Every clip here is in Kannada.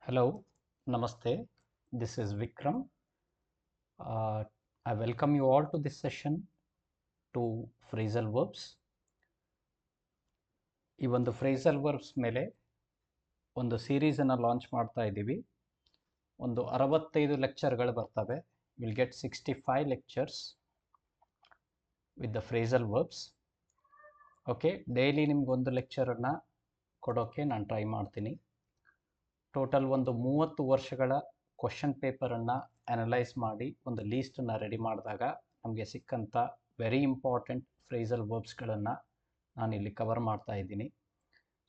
Hello, Namaste. This is Vikram. Uh, I welcome you all to this session to phrasal verbs. ಈ ಒಂದು phrasal verbs ಮೇಲೆ ಒಂದು ಸೀರೀಸನ್ನು ಲಾಂಚ್ ಮಾಡ್ತಾ ಇದ್ದೀವಿ. ಒಂದು 65 ಲೆಕ್ಚರ್ಗಳು ಬರ್ತವೆ. Will get 65 lectures with the phrasal verbs. Okay, daily ನಿಮ್ಗೊಂದು ಲೆಕ್ಚರನ್ನು ಕೊಡೋಕ್ಕೆ ನಾನು ಟ್ರೈ ಮಾಡ್ತೀನಿ. ಟೋಟಲ್ ಒಂದು 30 ವರ್ಷಗಳ ಕ್ವಶನ್ ಪೇಪರನ್ನು ಅನಲೈಸ್ ಮಾಡಿ ಒಂದು ಲೀಸ್ಟನ್ನು ರೆಡಿ ಮಾಡಿದಾಗ ನಮಗೆ ಸಿಕ್ಕಂಥ ವೆರಿ ಇಂಪಾರ್ಟೆಂಟ್ ಫ್ರೇಸಲ್ ವರ್ಬ್ಸ್ಗಳನ್ನು ನಾನಿಲ್ಲಿ ಕವರ್ ಮಾಡ್ತಾ ಇದ್ದೀನಿ.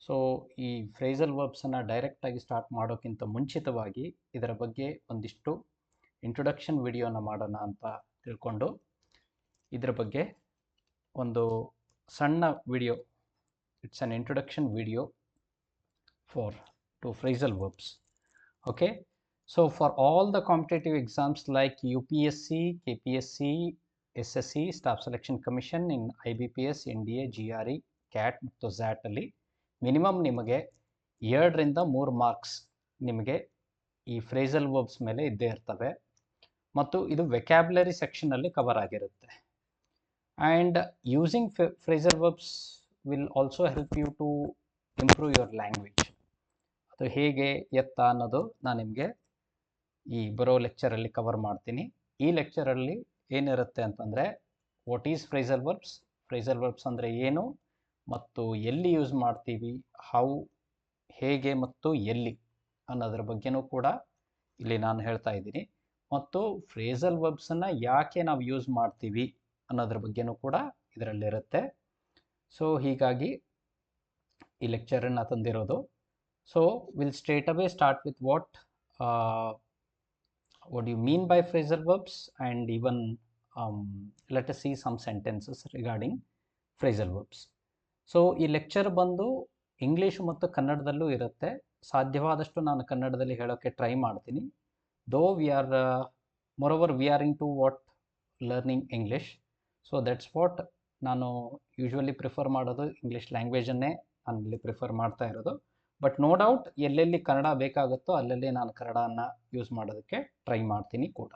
ಸೊ ಈ ಫ್ರೇಸಲ್ ವರ್ಬ್ಸನ್ನು ಡೈರೆಕ್ಟಾಗಿ ಸ್ಟಾರ್ಟ್ ಮಾಡೋಕ್ಕಿಂತ ಮುಂಚಿತವಾಗಿ ಇದರ ಬಗ್ಗೆ ಒಂದಿಷ್ಟು ಇಂಟ್ರೊಡಕ್ಷನ್ ವಿಡಿಯೋನ ಮಾಡೋಣ ಅಂತ ತಿಳ್ಕೊಂಡು ಇದರ ಬಗ್ಗೆ ಒಂದು ಸಣ್ಣ video, it's an introduction video for to phrasal verbs. Okay, so for all the competitive exams like UPSC, KPSC, SSC, Staff Selection Commission, in IBPS, NDA, GRE, CAT ಮತ್ತು ZAT ಅಲ್ಲಿ ಮಿನಿಮಮ್ ನಿಮಗೆ 2ರಿಂದ 3 ಮಾರ್ಕ್ಸ್ ನಿಮಗೆ ಈ ಫ್ರೇಸಲ್ ವರ್ಬ್ಸ್ ಮೇಲೆ ಇದ್ದೇ ಇರ್ತವೆ ಮತ್ತು ಇದು ವೆಕ್ಯಾಬ್ಯುಲರಿ ಸೆಕ್ಷನಲ್ಲಿ ಕವರ್ ಆಗಿರುತ್ತೆ. And using phrasal verbs will also help you to improve your language. ಅದು ಹೇಗೆ ಎತ್ತ ಅನ್ನೋದು ನಾನು ನಿಮಗೆ ಈ ಬರೋ ಲೆಕ್ಚರಲ್ಲಿ ಕವರ್ ಮಾಡ್ತೀನಿ. ಈ ಲೆಕ್ಚರಲ್ಲಿ ಏನಿರುತ್ತೆ ಅಂತಂದರೆ what is phrasal verbs, phrasal verbs ಅಂದರೆ ಏನು ಮತ್ತು ಎಲ್ಲಿ ಯೂಸ್ ಮಾಡ್ತೀವಿ, ಹೌ, ಹೇಗೆ ಮತ್ತು ಎಲ್ಲಿ ಅನ್ನೋದ್ರ ಬಗ್ಗೆನೂ ಕೂಡ ಇಲ್ಲಿ ನಾನು ಹೇಳ್ತಾ ಇದ್ದೀನಿ. ಮತ್ತು ಫ್ರೇಸಲ್ ವರ್ಬ್ಸನ್ನು ಯಾಕೆ ನಾವು ಯೂಸ್ ಮಾಡ್ತೀವಿ ಅನ್ನೋದ್ರ ಬಗ್ಗೆನೂ ಕೂಡ ಇದರಲ್ಲಿರುತ್ತೆ. ಸೊ ಹೀಗಾಗಿ ಈ ಲೆಕ್ಚರನ್ನು ತಂದಿರೋದು. So we'll straight away start with what do you mean by phrasal verbs, and even let us see some sentences regarding phrasal verbs. So ಈ ಲೆಕ್ಚರ್ ಬಂದು ಇಂಗ್ಲೀಷ್ ಮತ್ತು ಕನ್ನಡದಲ್ಲೂ ಇರುತ್ತೆ. ಸಾಧ್ಯವಾದಷ್ಟು ನಾನು ಕನ್ನಡದಲ್ಲಿ ಹೇಳೋಕ್ಕೆ ಟ್ರೈ ಮಾಡ್ತೀನಿ. Though we are moreover we are into what learning English. So that's what ನಾನು ಯೂಶ್ವಲಿ ಪ್ರಿಫರ್ ಮಾಡೋದು, ಇಂಗ್ಲೀಷ್ ಲ್ಯಾಂಗ್ವೇಜನ್ನೇ ನಾನು ಇಲ್ಲಿ ಪ್ರಿಫರ್ ಮಾಡ್ತಾ ಇರೋದು. ಬಟ್ ನೋ ಡೌಟ್ ಎಲ್ಲೆಲ್ಲಿ ಕನ್ನಡ ಬೇಕಾಗುತ್ತೋ ಅಲ್ಲೆಲ್ಲಿ ನಾನು ಕನ್ನಡನ ಯೂಸ್ ಮಾಡೋದಕ್ಕೆ ಟ್ರೈ ಮಾಡ್ತೀನಿ ಕೂಡ.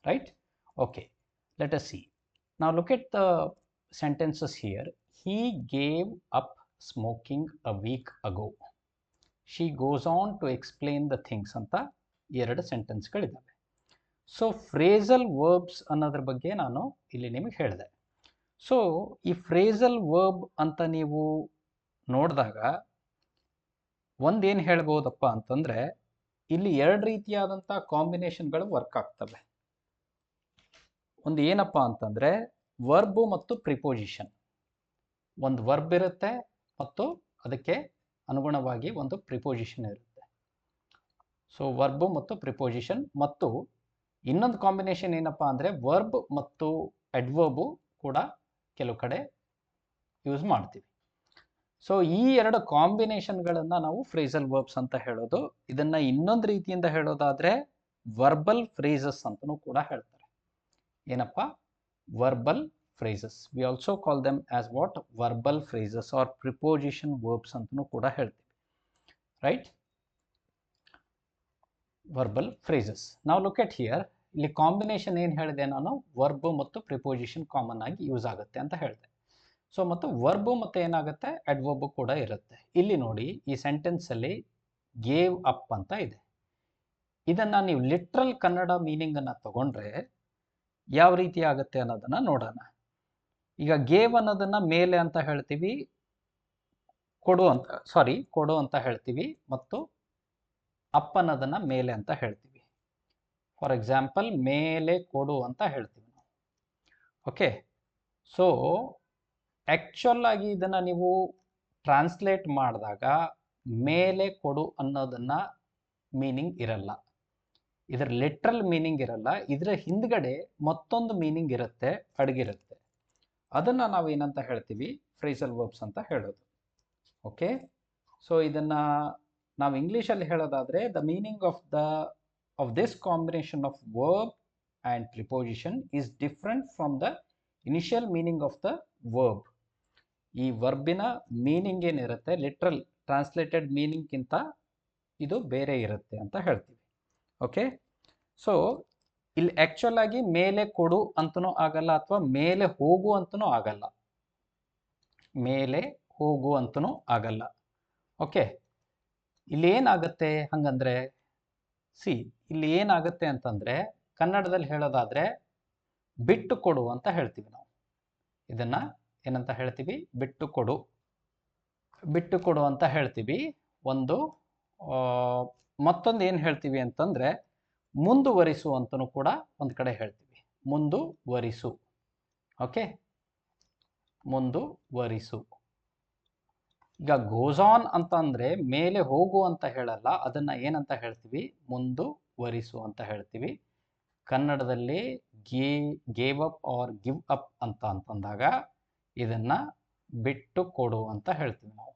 Right? Okay, let us see. ನಾವು look at the sentences here. He gave up smoking a week ago. She goes on to explain the things ಅಂತ 2 ಸೆಂಟೆನ್ಸ್ಗಳಿದ್ದಾವೆ. ಸೊ ಫ್ರೇಸಲ್ ವರ್ಬ್ಸ್ ಅನ್ನೋದ್ರ ಬಗ್ಗೆ ನಾನು ಇಲ್ಲಿ ನಿಮಗೆ ಹೇಳಿದೆ. ಸೊ ಈ ಫ್ರೇಸಲ್ ವರ್ಬ್ ಅಂತ ನೀವು ನೋಡಿದಾಗ ಒಂದೇನು ಹೇಳ್ಬೋದಪ್ಪ ಅಂತಂದರೆ ಇಲ್ಲಿ 2 ರೀತಿಯಾದಂಥ ಕಾಂಬಿನೇಷನ್ಗಳು ವರ್ಕ್ ಆಗ್ತವೆ. ಒಂದು ಏನಪ್ಪ ಅಂತಂದರೆ ವರ್ಬು ಮತ್ತು ಪ್ರಿಪೋಸಿಷನ್. ಒಂದು ವರ್ಬ್ ಇರುತ್ತೆ ಮತ್ತು ಅದಕ್ಕೆ ಅನುಗುಣವಾಗಿ ಒಂದು ಪ್ರಿಪೋಸಿಷನ್ ಇರುತ್ತೆ. ಸೊ ವರ್ಬು ಮತ್ತು ಪ್ರಿಪೋಸಿಷನ್. ಮತ್ತು ಇನ್ನೊಂದು ಕಾಂಬಿನೇಷನ್ ಏನಪ್ಪ ಅಂದರೆ ವರ್ಬ್ ಮತ್ತು ಅಡ್ವರ್ಬು ಕೂಡ ಕೆಲವು ಕಡೆ ಯೂಸ್ ಮಾಡ್ತೀವಿ. ಸೊ ಈ 2 ಕಾಂಬಿನೇಷನ್ಗಳನ್ನು ನಾವು ಫ್ರೇಸಲ್ ವರ್ಬ್ಸ್ ಅಂತ ಹೇಳೋದು. ಇದನ್ನು ಇನ್ನೊಂದು ರೀತಿಯಿಂದ ಹೇಳೋದಾದರೆ ವರ್ಬಲ್ ಫ್ರೇಸಸ್ ಅಂತಲೂ ಕೂಡ ಹೇಳ್ತಾರೆ. ಏನಪ್ಪ? Verbal phrases. We also call them as what? Verbal phrases are preposition verbs ಅಂತಲೂ ಕೂಡ ಹೇಳ್ತೀವಿ. ರೈಟ್? Verbal phrases. ನಾವು ಲುಕ್ ಎಟ್ ಹಿಯರ್. ಇಲ್ಲಿ ಕಾಂಬಿನೇಷನ್ ಏನು ಹೇಳಿದೆ ನಾನು? ವರ್ಬ್ ಮತ್ತು ಪ್ರಿಪೋಸಿಷನ್ ಕಾಮನ್ ಆಗಿ ಯೂಸ್ ಆಗುತ್ತೆ ಅಂತ ಹೇಳಿದೆ. ಸೊ ಮತ್ತು ವರ್ಬು ಮತ್ತು ಏನಾಗುತ್ತೆ? ಅಡ್ವರ್ಬು ಕೂಡ ಇರುತ್ತೆ. ಇಲ್ಲಿ ನೋಡಿ, ಈ ಸೆಂಟೆನ್ಸಲ್ಲಿ ಗೇವ್ ಅಪ್ ಅಂತ ಇದೆ. ಇದನ್ನು ನೀವು ಲಿಟ್ರಲ್ ಕನ್ನಡ ಮೀನಿಂಗನ್ನು ತಗೊಂಡ್ರೆ ಯಾವ ರೀತಿ ಆಗುತ್ತೆ ಅನ್ನೋದನ್ನು ನೋಡೋಣ. ಈಗ ಗೇವ್ ಅನ್ನೋದನ್ನು ಮೇಲೆ ಅಂತ ಹೇಳ್ತೀವಿ, ಕೊಡು ಅಂತ ಹೇಳ್ತೀವಿ, ಮತ್ತು ಅಪ್ ಅನ್ನೋದನ್ನು ಮೇಲೆ ಅಂತ ಹೇಳ್ತೀವಿ. ಫಾರ್ ಎಕ್ಸಾಂಪಲ್, ಮೇಲೆ ಕೊಡು ಅಂತ ಹೇಳ್ತೀವಿ ನಾವು. ಓಕೆ, ಸೊ ಆ್ಯಕ್ಚುಲ್ ಆಗಿ ಇದನ್ನು ನೀವು ಟ್ರಾನ್ಸ್ಲೇಟ್ ಮಾಡಿದಾಗ ಮೇಲೆ ಕೊಡು ಅನ್ನೋದನ್ನು ಮೀನಿಂಗ್ ಇರಲ್ಲ. ಇದರ ಲಿಟ್ರಲ್ ಮೀನಿಂಗ್ ಇರಲ್ಲ. ಇದರ ಹಿಂದ್ಗಡೆ ಮತ್ತೊಂದು ಮೀನಿಂಗ್ ಇರುತ್ತೆ, ಅಡಗಿರುತ್ತೆ. ಅದನ್ನು ನಾವು ಏನಂತ ಹೇಳ್ತೀವಿ? ಫ್ರೇಸಲ್ ವರ್ಬ್ಸ್ ಅಂತ ಹೇಳೋದು. ಓಕೆ, ಸೊ ಇದನ್ನು ನಾವು ಇಂಗ್ಲೀಷಲ್ಲಿ ಹೇಳೋದಾದರೆ the meaning of this combination of verb and preposition is different from the initial meaning of the verb. ಈ ವರ್ಬಿನ ಮೀನಿಂಗ್ ಏನಿರುತ್ತೆ ಲಿಟ್ರಲ್ ಟ್ರಾನ್ಸ್ಲೇಟೆಡ್ ಮೀನಿಂಗ್ಗಿಂತ ಇದು ಬೇರೆ ಇರುತ್ತೆ ಅಂತ ಹೇಳ್ತೀವಿ. ಓಕೆ, ಸೊ ಇಲ್ಲಿ ಆ್ಯಕ್ಚುಲ್ ಆಗಿ ಮೇಲೆ ಕೊಡು ಅಂತನೂ ಆಗಲ್ಲ ಅಥವಾ ಮೇಲೆ ಹೋಗು ಅಂತನೂ ಆಗಲ್ಲ. ಮೇಲೆ ಹೋಗು ಅಂತನೂ ಆಗಲ್ಲ. ಓಕೆ, ಇಲ್ಲಿ ಏನಾಗುತ್ತೆ ಹಂಗಂದ್ರೆ, ಇಲ್ಲಿ ಏನಾಗುತ್ತೆ ಅಂತಂದ್ರೆ ಕನ್ನಡದಲ್ಲಿ ಹೇಳೋದಾದ್ರೆ ಬಿಟ್ಟು ಕೊಡು ಅಂತ ಹೇಳ್ತೀವಿ ನಾವು. ಇದನ್ನ ಏನಂತ ಹೇಳ್ತೀವಿ? ಬಿಟ್ಟು ಕೊಡು. ಬಿಟ್ಟು ಕೊಡು ಅಂತ ಹೇಳ್ತೀವಿ. ಒಂದು ಮತ್ತೊಂದು ಏನು ಹೇಳ್ತೀವಿ ಅಂತಂದ್ರೆ ಮುಂದುವರಿಸು ಅಂತನೂ ಕೂಡ ಒಂದು ಕಡೆ ಹೇಳ್ತೀವಿ. ಮುಂದುವರಿಸು. ಓಕೆ, ಮುಂದುವರಿಸು. ಈಗ ಗೋಸ್ ಆನ್ ಅಂತ ಅಂದ್ರೆ ಮೇಲೆ ಹೋಗು ಅಂತ ಹೇಳಲ್ಲ, ಅದನ್ನ ಏನಂತ ಹೇಳ್ತೀವಿ? ಮುಂದುವರಿಸು ಅಂತ ಹೇಳ್ತೀವಿ. ಕನ್ನಡದಲ್ಲಿ gave up or give up ಅಂತ ಅಂತಂದಾಗ ಇದನ್ನ ಬಿಟ್ಟು ಕೊಡು ಅಂತ ಹೇಳ್ತೀವಿ ನಾವು.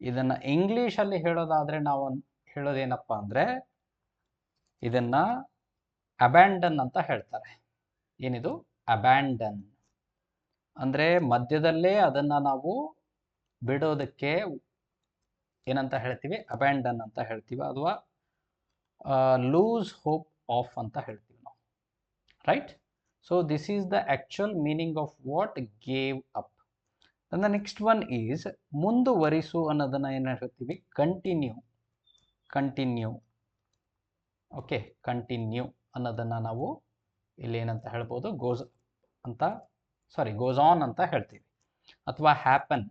ಇದನ್ನ ಇಂಗ್ಲಿಷಲ್ಲಿ ಹೇಳೋದಾದ್ರೆ ನಾವು ಹೇಳೋದೇನಪ್ಪ ಅಂದ್ರೆ ಇದನ್ನ ಅಬ್ಯಾಂಡನ್ ಅಂತ ಹೇಳ್ತಾರೆ. ಏನಿದು? ಅಬ್ಯಾಂಡನ್ ಅಂದ್ರೆ ಮಧ್ಯದಲ್ಲೇ ಅದನ್ನ ನಾವು ಬಿಡೋದಕ್ಕೆ ಏನಂತ ಹೇಳ್ತೀವಿ? ಅಬ್ಯಾಂಡನ್ ಅಂತ ಹೇಳ್ತೀವಿ, ಅಥವಾ ಲೂಸ್ ಹೋಪ್ ಆಫ್ ಅಂತ ಹೇಳ್ತೀವಿ ನಾವು. Right? So this is the actual meaning of what gave up. And the next one is ಮುಂದುವರಿಸು ಅನ್ನೋದನ್ನ ಏನು ಹೇಳ್ತೀವಿ? ಕಂಟಿನ್ಯೂ. ಕಂಟಿನ್ಯೂ. ಓಕೆ, ಕಂಟಿನ್ಯೂ ಅನ್ನೋದನ್ನ ನಾವು ಇಲ್ಲಿ ಏನಂತ ಹೇಳ್ಬೋದು? ಗೋಸ್ ಆನ್ ಅಂತ ಹೇಳ್ತೀವಿ, ಅಥವಾ ಹ್ಯಾಪನ್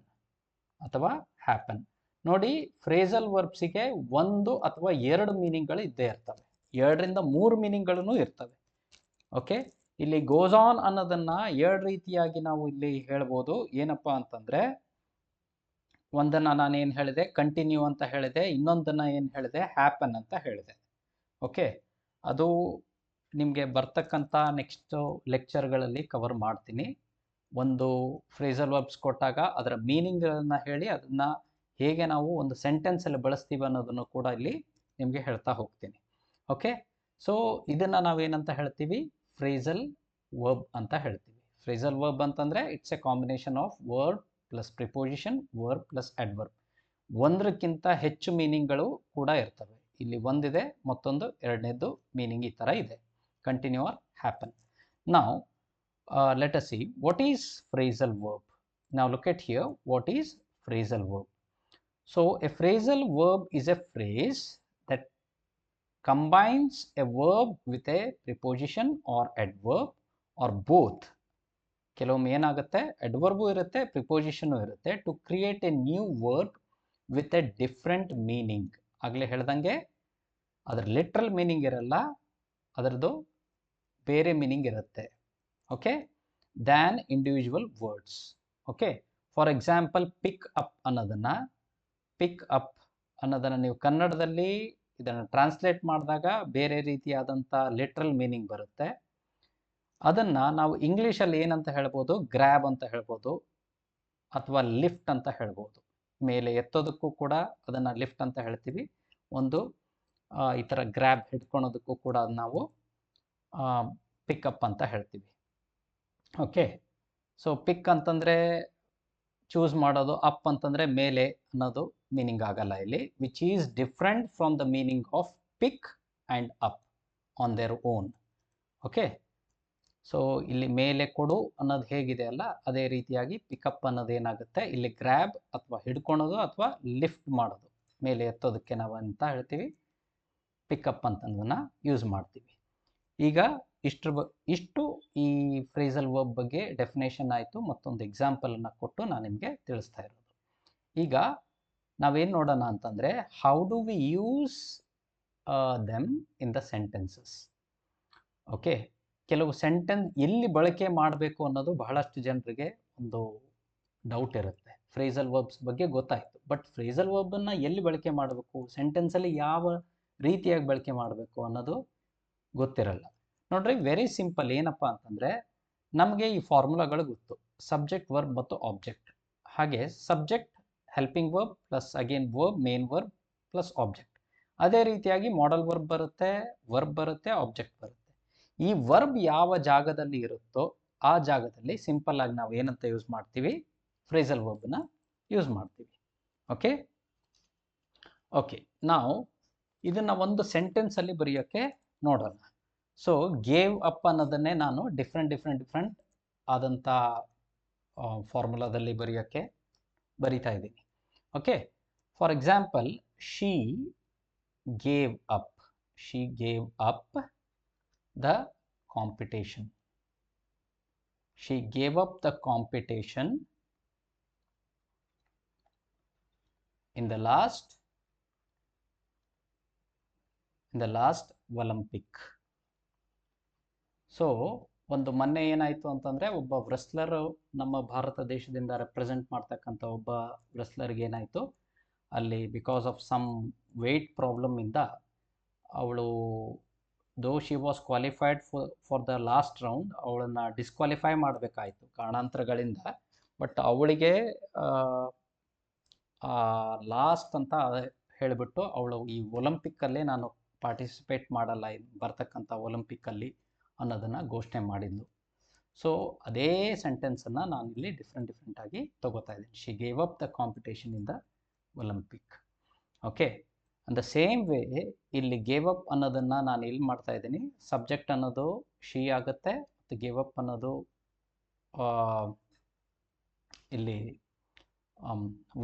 ಅಥವಾ ಹ್ಯಾಪನ್. ನೋಡಿ, ಫ್ರೇಸಲ್ ವರ್ಬ್ಸಿಗೆ ಒಂದು ಅಥವಾ ಎರಡು ಮೀನಿಂಗ್ಗಳು ಇದ್ದೇ ಇರ್ತವೆ, 2ರಿಂದ 3 ಮೀನಿಂಗ್ಗಳೂ ಇರ್ತವೆ. ಓಕೆ, ಇಲ್ಲಿ ಗೋಸ್ ಆನ್ ಅನ್ನೋದನ್ನ 2 ರೀತಿಯಾಗಿ ನಾವು ಇಲ್ಲಿ ಹೇಳ್ಬೋದು. ಏನಪ್ಪಾ ಅಂತಂದ್ರೆ, ಒಂದನ್ನ ನಾನೇನು ಹೇಳಿದೆ? ಕಂಟಿನ್ಯೂ ಅಂತ ಹೇಳಿದೆ. ಇನ್ನೊಂದನ್ನ ಏನು ಹೇಳಿದೆ? ಹ್ಯಾಪನ್ ಅಂತ ಹೇಳಿದೆ. ಓಕೆ, ಅದು ನಿಮಗೆ ಬರ್ತಕ್ಕಂಥ ನೆಕ್ಸ್ಟ್ ಲೆಕ್ಚರ್ಗಳಲ್ಲಿ ಕವರ್ ಮಾಡ್ತೀನಿ. ಒಂದು ಫ್ರೇಸಲ್ ವರ್ಬ್ಸ್ ಕೊಟ್ಟಾಗ ಅದರ ಮೀನಿಂಗ್ಗಳನ್ನ ಹೇಳಿ ಅದನ್ನ ಹೇಗೆ ನಾವು ಒಂದು ಸೆಂಟೆನ್ಸಲ್ಲಿ ಬಳಸ್ತೀವಿ ಅನ್ನೋದನ್ನು ಕೂಡ ಇಲ್ಲಿ ನಿಮಗೆ ಹೇಳ್ತಾ ಹೋಗ್ತೀನಿ. ಓಕೆ, ಸೊ ಇದನ್ನ ನಾವೇನಂತ ಹೇಳ್ತೀವಿ? ಫ್ರೇಸಲ್ ವರ್ಬ್ ಅಂತ ಹೇಳ್ತೀವಿ. ಫ್ರೇಸಲ್ ವರ್ಬ್ ಅಂತಂದ್ರೆ it's A combination of verb plus preposition, verb plus adverb. ಒಂದಕ್ಕಿಂತ ಹೆಚ್ಚು ಮೀನಿಂಗ್ಗಳು ಕೂಡ ಇರ್ತವೆ. ಇಲ್ಲಿ ಒಂದಿದೆ, ಮತ್ತೊಂದು ಎರಡನೇದು ಮೀನಿಂಗ್ ಈ ತರ ಇದೆ, continue or happen. Now let us see what is phrasal verb. Now look at here, what is phrasal verb? So a phrasal verb is a phrase that combines a verb with a preposition or adverb or both. ಕೆಲವೊಮ್ಮೆ ಏನಾಗುತ್ತೆ? ಅಡ್ವರ್ಬು ಇರುತ್ತೆ, ಪ್ರಿಪೋಸಿಷನ್ ಇರುತ್ತೆ, to create a new word with a different meaning. ಆಗಲೇ ಹೇಳ್ದಂಗೆ ಅದರ ಲಿಟ್ರಲ್ ಮೀನಿಂಗ್ ಇರಲ್ಲ, ಅದರದ್ದು ಬೇರೆ ಮೀನಿಂಗ್ ಇರುತ್ತೆ. Okay, than individual words. Okay, for example pick up ಅನ್ನೋದನ್ನ ನೀವು ಕನ್ನಡದಲ್ಲಿ ಇದನ್ನು ಟ್ರಾನ್ಸ್ಲೇಟ್ ಮಾಡಿದಾಗ ಬೇರೆ ರೀತಿಯಾದಂಥ ಲಿಟ್ರಲ್ ಮೀನಿಂಗ್ ಬರುತ್ತೆ. ಅದನ್ನ ನಾವು ಇಂಗ್ಲೀಷಲ್ಲಿ ಏನಂತ ಹೇಳ್ಬೋದು? ಗ್ರ್ಯಾಬ್ ಅಂತ ಹೇಳ್ಬೋದು, ಅಥವಾ ಲಿಫ್ಟ್ ಅಂತ ಹೇಳ್ಬೋದು. ಮೇಲೆ ಎತ್ತೋದಕ್ಕೂ ಕೂಡ ಅದನ್ನ ಲಿಫ್ಟ್ ಅಂತ ಹೇಳ್ತೀವಿ. ಒಂದು ಈ ಥರ ಗ್ರ್ಯಾಬ್ ಹಿಡ್ಕೊಳೋದಕ್ಕೂ ಕೂಡ ನಾವು ಪಿಕಪ್ ಅಂತ ಹೇಳ್ತೀವಿ. ಓಕೆ, ಸೊ ಪಿಕ್ ಅಂತಂದರೆ ಚೂಸ್ ಮಾಡೋದು, ಅಪ್ ಅಂತಂದರೆ ಮೇಲೆ ಅನ್ನೋದು ಮೀನಿಂಗ್ ಆಗಲ್ಲ ಇಲ್ಲಿ, which is different from the meaning of pick and up on their own. Okay, so ಇಲ್ಲಿ ಮೇಲೆ ಕೊಡು ಅನ್ನೋದು ಹೇಗಿದೆ ಅಲ್ಲ, ಅದೇ ರೀತಿಯಾಗಿ ಪಿಕಪ್ ಅನ್ನೋದು ಏನಾಗುತ್ತೆ? ಇಲ್ಲಿ ಗ್ರ್ಯಾಬ್ ಅಥವಾ ಹಿಡ್ಕೊಳೋದು ಅಥವಾ ಲಿಫ್ಟ್ ಮಾಡೋದು, ಮೇಲೆ ಎತ್ತೋದಕ್ಕೆ ನಾವು ಅಂತ ಹೇಳ್ತೀವಿ ಪಿಕಪ್ ಅಂತಂದನ್ನ ಯೂಸ್ ಮಾಡ್ತೀವಿ. ಈಗ ಇಷ್ಟು ಈ ಫ್ರೇಸಲ್ ವರ್ಬ್ ಬಗ್ಗೆ ಡೆಫಿನೇಷನ್ ಆಯಿತು, ಮತ್ತೊಂದು ಎಕ್ಸಾಂಪಲನ್ನು ಕೊಟ್ಟು ನಾನು ನಿಮಗೆ ತಿಳಿಸ್ತಾ ಇರೋದು. ಈಗ ನಾವೇನು ನೋಡೋಣ ಅಂತಂದರೆ, how do we use them in the sentences. Okay, ಕೆಲವು ಸೆಂಟೆನ್ಸ್ ಎಲ್ಲಿ ಬಳಕೆ ಮಾಡಬೇಕು ಅನ್ನೋದು ಬಹಳಷ್ಟು ಜನರಿಗೆ ಒಂದು ಡೌಟ್ ಇರುತ್ತೆ. ಫ್ರೇಸಲ್ ವರ್ಬ್ಸ್ ಬಗ್ಗೆ ಗೊತ್ತಾಯಿತು, ಬಟ್ ಫ್ರೇಸಲ್ ವರ್ಬನ್ನು ಎಲ್ಲಿ ಬಳಕೆ ಮಾಡಬೇಕು, ಸೆಂಟೆನ್ಸಲ್ಲಿ ಯಾವ ರೀತಿಯಾಗಿ ಬಳಕೆ ಮಾಡಬೇಕು ಅನ್ನೋದು ಗೊತ್ತಿರಲ್ಲ. ನೋಡ್ರಿ, ವೆರಿ ಸಿಂಪಲ್. ಏನಪ್ಪ ಅಂತಂದರೆ, ನಮಗೆ ಈ ಫಾರ್ಮುಲಾಗಳು ಗೊತ್ತು, ಸಬ್ಜೆಕ್ಟ್, ವರ್ಬ್ ಮತ್ತು ಆಬ್ಜೆಕ್ಟ್. ಹಾಗೆ subject, helping verb plus again verb, main verb plus object. ಅದೇ ರೀತಿಯಾಗಿ ಮಾಡಲ್ ವರ್ಬ್ ಬರುತ್ತೆ, ವರ್ಬ್ ಬರುತ್ತೆ, ಆಬ್ಜೆಕ್ಟ್ ಬರುತ್ತೆ. ಈ ವರ್ಬ್ ಯಾವ ಜಾಗದಲ್ಲಿ ಇರುತ್ತೋ ಆ ಜಾಗದಲ್ಲಿ ಸಿಂಪಲ್ ಆಗಿ ನಾವು ಏನಂತ ಯೂಸ್ ಮಾಡ್ತೀವಿ? ಫ್ರೇಸಲ್ ವರ್ಬ್ನ ಯೂಸ್ ಮಾಡ್ತೀವಿ. ಓಕೆ, ಓಕೆ, ನಾವು ಇದನ್ನು ಒಂದು ಸೆಂಟೆನ್ಸಲ್ಲಿ ಬರೆಯೋಕ್ಕೆ ನೋಡೋಣ. ಸೊ ಗೇವ್ ಅಪ್ ಅನ್ನೋದನ್ನೇ ನಾನು ಡಿಫ್ರೆಂಟ್ ಆದಂಥ ಫಾರ್ಮುಲಾದಲ್ಲಿ ಬರಿತಾ ಇದ್ದೀನಿ. Okay, for example, she gave up the competition. She gave up the competition in the last Olympic. So ಒಂದು ಮೊನ್ನೆ ಏನಾಯಿತು ಅಂತಂದರೆ, ಒಬ್ಬ ವ್ರೆಸ್ಲರ್, ನಮ್ಮ ಭಾರತ ದೇಶದಿಂದ ರೆಪ್ರೆಸೆಂಟ್ ಮಾಡ್ತಕ್ಕಂಥ ಒಬ್ಬ ವ್ರೆಸ್ಲರ್ಗೆ ಏನಾಯಿತು, ಅಲ್ಲಿ ಬಿಕಾಸ್ ಆಫ್ ಸಮ್ ವೆಯ್ಟ್ ಪ್ರಾಬ್ಲಮಿಂದ ಅವಳು, ದೋ she was qualified for the last round, ಅವಳನ್ನು ಡಿಸ್ಕ್ವಾಲಿಫೈ ಮಾಡಬೇಕಾಯಿತು ಕಾರಣಾಂತರಗಳಿಂದ. ಬಟ್ ಅವಳಿಗೆ ಲಾಸ್ಟ್ ಅಂತ ಹೇಳಿಬಿಟ್ಟು ಅವಳು ಈ ಒಲಿಂಪಿಕ್ಕಲ್ಲೇ ನಾನು ಪಾರ್ಟಿಸಿಪೇಟ್ ಮಾಡಲ್ಲ ಬರ್ತಕ್ಕಂಥ ಒಲಿಂಪಿಕ್ಕಲ್ಲಿ ಅನ್ನೋದನ್ನು ಘೋಷಣೆ ಮಾಡಿದ್ಲು. ಸೊ ಅದೇ ಸೆಂಟೆನ್ಸನ್ನು ನಾನು ಇಲ್ಲಿ ಡಿಫ್ರೆಂಟಾಗಿ ತಗೋತಾ ಇದ್ದೀನಿ. She gave up the competition in the Olympic. Okay, and the same way ಇಲ್ಲಿ ಗೇವ್ ಅಪ್ ಅನ್ನೋದನ್ನು ನಾನು ಇಲ್ಲಿ ಮಾಡ್ತಾ ಇದ್ದೀನಿ. ಸಬ್ಜೆಕ್ಟ್ ಅನ್ನೋದು ಶಿ ಆಗುತ್ತೆ, ಮತ್ತು ಗೇವ್ ಅಪ್ ಅನ್ನೋದು ಇಲ್ಲಿ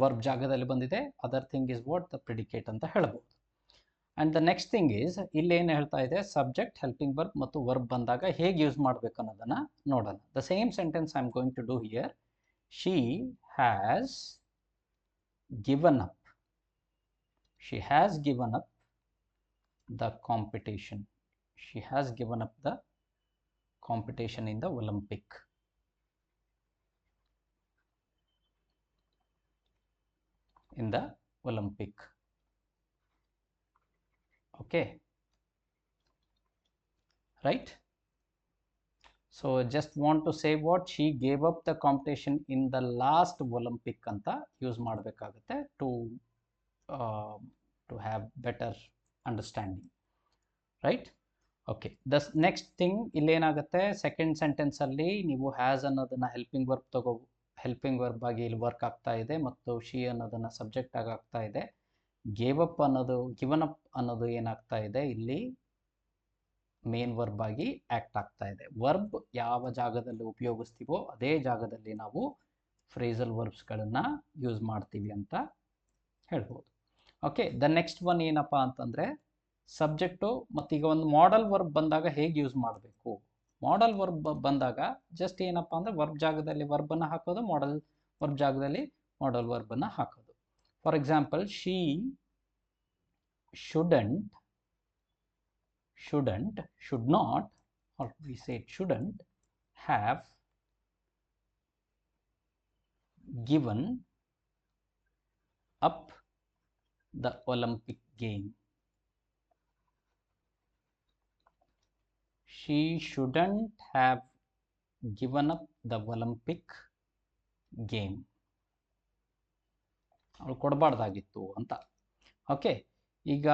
ವರ್ಬ್ ಜಾಗದಲ್ಲಿ ಬಂದಿದೆ. Other thing is what the predicate ಅಂತ ಹೇಳ್ಬೋದು. And the next thing is, ಇಲ್ಲಿ ಏನು ಹೇಳ್ತಾ ಇದೆ, ಸಬ್ಜೆಕ್ಟ್, ಹೆಲ್ಪಿಂಗ್ ವರ್ಬ್ ಮತ್ತು ವರ್ಬ್ ಬಂದಾಗ ಹೇಗೆ ಯೂಸ್ ಮಾಡಬೇಕು ಅನ್ನೋದನ್ನು ನೋಡೋಣ. The same sentence I am going to do here. She has given up. She has given up the competition. She has given up the competition in the Olympic. In the Olympic. Okay. Right? So just want to say what she gave up the competition in the last Olympic anta use ಮಾಡಬೇಕಾಗುತ್ತೆ to have better understanding, right? Okay, the next thing ಇಲ್ಲಿ ಏನಾಗುತ್ತೆ, ಸೆಕೆಂಡ್ ಸೆಂಟೆನ್ಸ್ ಅಲ್ಲಿ ನೀವು ಹ್ಯಾಸ್ ಅನ್ನೋದನ್ನ ಹೆಲ್ಪಿಂಗ್ ವರ್ಬ್ ಆಗಿ ಇಲ್ಲಿ ವರ್ಕ್ ಆಗ್ತಾ ಇದೆ, ಮತ್ತು ಶಿ ಅನ್ನೋದನ್ನ ಸಬ್ಜೆಕ್ಟ್ ಆಗಿ ಆಗ್ತಾ ಇದೆ. ಗಿವನ್ ಅಪ್ ಅನ್ನೋದು ಏನಾಗ್ತಾ ಇದೆ, ಇಲ್ಲಿ ಮೇನ್ ವರ್ಬ್ ಆಗಿ ಆಕ್ಟ್ ಆಗ್ತಾ ಇದೆ. ವರ್ಬ್ ಯಾವ ಜಾಗದಲ್ಲಿ ಉಪಯೋಗಿಸ್ತೀವೋ ಅದೇ ಜಾಗದಲ್ಲಿ ನಾವು ಫ್ರೇಸಲ್ ವರ್ಬ್ಸ್ಗಳನ್ನ ಯೂಸ್ ಮಾಡ್ತೀವಿ ಅಂತ ಹೇಳ್ಬೋದು. ಓಕೆ, ದ ನೆಕ್ಸ್ಟ್ ಒನ್ ಏನಪ್ಪ ಅಂತಂದರೆ ಸಬ್ಜೆಕ್ಟು. ಮತ್ತೀಗ ಒಂದು ಮಾಡಲ್ ವರ್ಬ್ ಬಂದಾಗ ಹೇಗೆ ಯೂಸ್ ಮಾಡಬೇಕು? ಮಾಡಲ್ ವರ್ಬ್ ಬಂದಾಗ ಜಸ್ಟ್ ಏನಪ್ಪ ಅಂದರೆ ವರ್ಬ್ ಜಾಗದಲ್ಲಿ ವರ್ಬನ್ನು ಹಾಕೋದು, ಮಾಡಲ್ ವರ್ಬ್ ಜಾಗದಲ್ಲಿ ಮಾಡಲ್ ವರ್ಬನ್ನು ಹಾಕೋದು. For example, she should not, or we say it shouldn't have given up the Olympic game. She shouldn't have given up the Olympic game. ಅವಳು ಕೊಡಬಾರ್ದಾಗಿತ್ತು ಅಂತ. ಓಕೆ, ಈಗ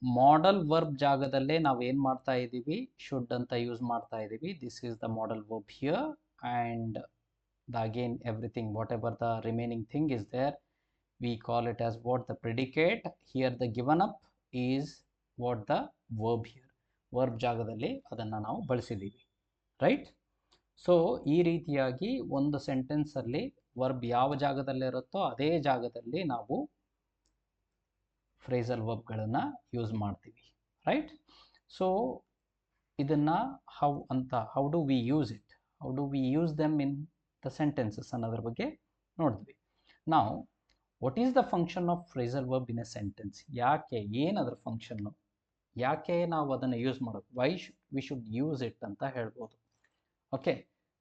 ಮಾಡಲ್ ವರ್ಬ್ ಜಾಗದಲ್ಲೇ ನಾವು ಏನು ಮಾಡ್ತಾ ಇದ್ದೀವಿ, ಶುಡ್ ಅಂತ ಯೂಸ್ ಮಾಡ್ತಾ ಇದ್ದೀವಿ. This is the model verb here, and again everything, whatever the remaining thing is there, we call it as what the predicate. Here the given up is what the verb here. Verb ಜಾಗದಲ್ಲಿ ಅದನ್ನು ನಾವು ಬಳಸಿದ್ದೀವಿ, ರೈಟ್? ಸೊ ಈ ರೀತಿಯಾಗಿ ಒಂದು ಸೆಂಟೆನ್ಸಲ್ಲಿ ವರ್ಬ್ ಯಾವ ಜಾಗದಲ್ಲಿರುತ್ತೋ ಅದೇ ಜಾಗದಲ್ಲಿ ನಾವು ಫ್ರೇಸಲ್ ವರ್ಬ್ಗಳನ್ನು ಯೂಸ್ ಮಾಡ್ತೀವಿ, ರೈಟ್? ಸೊ ಇದನ್ನು how do we use them in the sentences ಅನ್ನೋದ್ರ ಬಗ್ಗೆ ನೋಡಿದ್ವಿ. ನಾವು what is the function of phrasal verb in a sentence? ಏನದರ ಫಂಕ್ಷನ್ನು, ಯಾಕೆ ನಾವು ಅದನ್ನು ಯೂಸ್ ಮಾಡೋದು, why we should use it ಅಂತ ಹೇಳ್ಬೋದು. ಓಕೆ,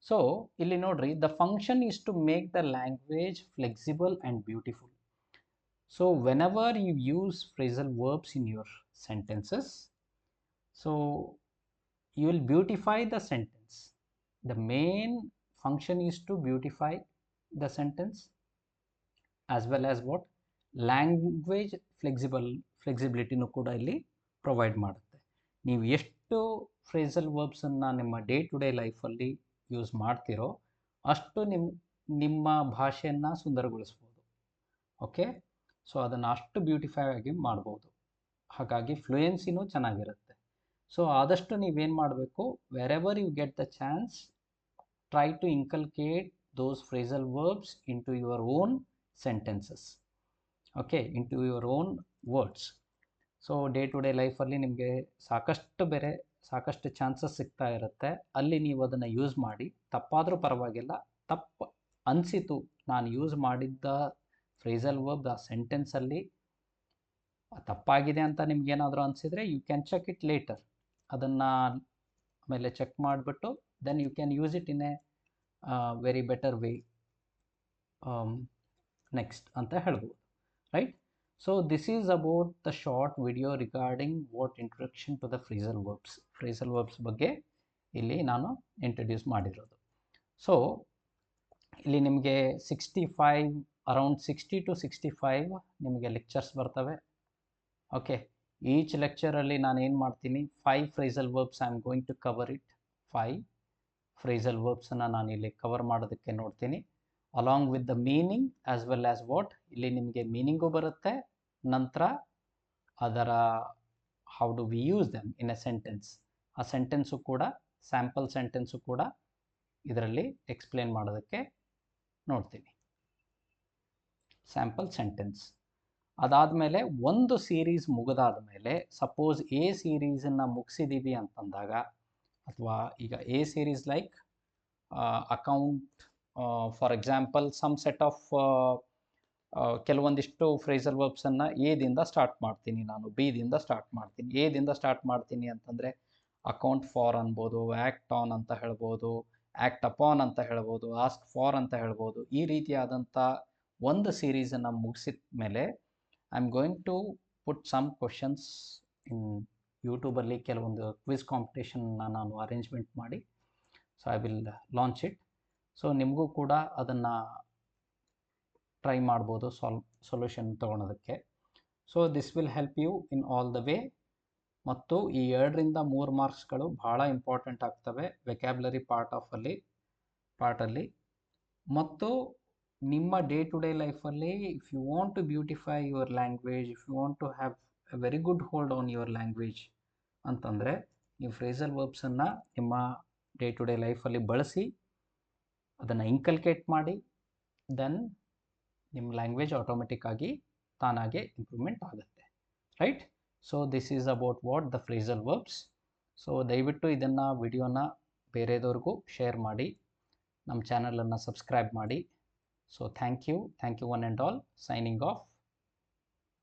ಸೊ ಇಲ್ಲಿ ನೋಡ್ರಿ, the function is to make the language flexible and beautiful. So whenever you use phrasal verbs in your sentences, so you will beautify the sentence. The main function is to beautify the sentence as well as what language flexibility nu kuda illi provide ಮಾಡುತ್ತೆ. ನೀವು ಎಷ್ಟು ಫ್ರೇಸಲ್ ವರ್ಬ್ಸನ್ನು ನಿಮ್ಮ ಡೇ ಟು ಡೇ ಲೈಫಲ್ಲಿ ಯೂಸ್ ಮಾಡ್ತೀರೋ ಅಷ್ಟು ನಿಮ್ಮ ಭಾಷೆಯನ್ನು ಸುಂದರಗೊಳಿಸ್ಬೋದು. ಓಕೆ, ಸೊ ಅದನ್ನು ಅಷ್ಟು ಬ್ಯೂಟಿಫೈ ಆಗಿ ಮಾಡ್ಬೋದು. ಹಾಗಾಗಿ ಫ್ಲೂಯೆನ್ಸಿನೂ ಚೆನ್ನಾಗಿರುತ್ತೆ. ಸೊ ಆದಷ್ಟು ನೀವೇನು ಮಾಡಬೇಕು, wherever you get the chance, try to inculcate those phrasal verbs into your own sentences. Okay, into your own words. So day to day ಲೈಫಲ್ಲಿ ನಿಮಗೆ ಸಾಕಷ್ಟು ಚಾನ್ಸಸ್ ಸಿಗ್ತಾ ಇರುತ್ತೆ. ಅಲ್ಲಿ ನೀವು ಅದನ್ನು ಯೂಸ್ ಮಾಡಿ. ತಪ್ಪಾದರೂ ಪರವಾಗಿಲ್ಲ, ತಪ್ಪು ಅನಿಸಿತು ನಾನು ಯೂಸ್ ಮಾಡಿದ್ದ ಫ್ರೇಸಲ್ ವರ್ಬ್ ಆ ಸೆಂಟೆನ್ಸಲ್ಲಿ ತಪ್ಪಾಗಿದೆ ಅಂತ ನಿಮ್ಗೇನಾದರೂ ಅನಿಸಿದರೆ, you can check it later. ಅದನ್ನು ಆಮೇಲೆ ಚೆಕ್ ಮಾಡಿಬಿಟ್ಟು then you can use it in a very better way next ಅಂತ ಹೇಳ್ಬೋದು, right? So this is about the short video regarding what introduction to the phrasal verbs. Phrasal verbs ಬಗ್ಗೆ ಇಲ್ಲಿ ನಾನು ಇಂಟ್ರೊಡ್ಯೂಸ್ ಮಾಡಿರೋದು. ಸೊ ಇಲ್ಲಿ ನಿಮಗೆ ಅರೌಂಡ್ 60 to 65 ನಿಮಗೆ ಲೆಕ್ಚರ್ಸ್ ಬರ್ತವೆ. ಓಕೆ, ಈಚ್ ಲೆಕ್ಚರಲ್ಲಿ ನಾನು ಏನು ಮಾಡ್ತೀನಿ, 5 phrasal verbs I am going to cover it. 5 phrasal ವರ್ಬ್ಸನ್ನು ನಾನು ಇಲ್ಲಿ ಕವರ್ ಮಾಡೋದಕ್ಕೆ ನೋಡ್ತೀನಿ, along with the meaning as well as what. ಇಲ್ಲಿ ನಿಮಗೆ ಮೀನಿಂಗು ಬರುತ್ತೆ, ನಂತರ ಅದರ how do we use them in a sentence, ಆ ಸೆಂಟೆನ್ಸು ಕೂಡ, ಸ್ಯಾಂಪಲ್ ಸೆಂಟೆನ್ಸು ಕೂಡ ಇದರಲ್ಲಿ ಎಕ್ಸ್ಪ್ಲೇನ್ ಮಾಡೋದಕ್ಕೆ ನೋಡ್ತೀನಿ, ಸ್ಯಾಂಪಲ್ ಸೆಂಟೆನ್ಸ್. ಅದಾದಮೇಲೆ ಒಂದು ಸೀರೀಸ್ ಮುಗಿದಾದ ಮೇಲೆ, ಸಪೋಸ್ ಎ ಸೀರೀಸನ್ನು ಮುಗಿಸಿದ್ದೀವಿ ಅಂತಂದಾಗ, ಅಥವಾ ಈಗ a series like account, for example some set of ಕೆಲವೊಂದಿಷ್ಟು ಫ್ರೇಸಲ್ ವರ್ಬ್ಸನ್ನು ಎದಿಂದ ಸ್ಟಾರ್ಟ್ ಮಾಡ್ತೀನಿ ನಾನು, ಬಿದಿಂದ ಸ್ಟಾರ್ಟ್ ಮಾಡ್ತೀನಿ. ಎದಿಂದ ಸ್ಟಾರ್ಟ್ ಮಾಡ್ತೀನಿ ಅಂತಂದರೆ ಅಕೌಂಟ್ ಫಾರ್ ಅನ್ಬೋದು, ಆ್ಯಕ್ಟ್ ಆನ್ ಅಂತ ಹೇಳ್ಬೋದು, ಆ್ಯಕ್ಟ್ ಅಪಾನ್ ಅಂತ ಹೇಳ್ಬೋದು, ಆಸ್ಕ್ ಫಾರ್ ಅಂತ ಹೇಳ್ಬೋದು. ಈ ರೀತಿಯಾದಂಥ ಒಂದು ಸೀರೀಸನ್ನು ಮುಗಿಸಿದ ಮೇಲೆ I am going to put some questions in ಯೂಟ್ಯೂಬಲ್ಲಿ. ಕೆಲವೊಂದು ಕ್ವಿಜ್ ಕಾಂಪಿಟೇಷನ್ನ ನಾನು ಅರೇಂಜ್ಮೆಂಟ್ ಮಾಡಿ, so I will launch it. So ನಿಮಗೂ ಕೂಡ ಅದನ್ನು ಟ್ರೈ ಮಾಡ್ಬೋದು ಸೊಲ್ಯೂಷನ್ ತೊಗೊಳೋದಕ್ಕೆ. So this will help you in all the way. ಮತ್ತು ಈ 2 ರಿಂದ 3 ಮಾರ್ಕ್ಸ್ಗಳು ಭಾಳ ಇಂಪಾರ್ಟೆಂಟ್ ಆಗ್ತವೆ ವೆಕ್ಯಾಬ್ಲರಿ ಪಾರ್ಟಲ್ಲಿ. ಮತ್ತು ನಿಮ್ಮ ಡೇ ಟು ಡೇ ಲೈಫಲ್ಲಿ if you want to beautify your language, if you want to have a very good hold on your language ಅಂತಂದರೆ, ನೀವು ಫ್ರೇಸಲ್ ವರ್ಬ್ಸನ್ನು ನಿಮ್ಮ ಡೇ ಟು ಡೇ ಲೈಫಲ್ಲಿ ಬಳಸಿ, ಅದನ್ನು ಇನ್ಕಲ್ಕೇಟ್ ಮಾಡಿ, ದೆನ್ ನಿಮ್ಮ ಲ್ಯಾಂಗ್ವೇಜ್ ಆಟೋಮೆಟಿಕ್ ಆಗಿ ತಾನಾಗೆ ಇಂಪ್ರೂವ್ಮೆಂಟ್ ಆಗುತ್ತೆ, right? So this is about what the phrasal verbs. So ದಯವಿಟ್ಟು ಇದನ್ನು ವಿಡಿಯೋನ ಬೇರೆದವ್ರಿಗೂ ಶೇರ್ ಮಾಡಿ, ನಮ್ಮ ಚಾನಲನ್ನು ಸಬ್ಸ್ಕ್ರೈಬ್ ಮಾಡಿ. So thank you one and all. Signing of.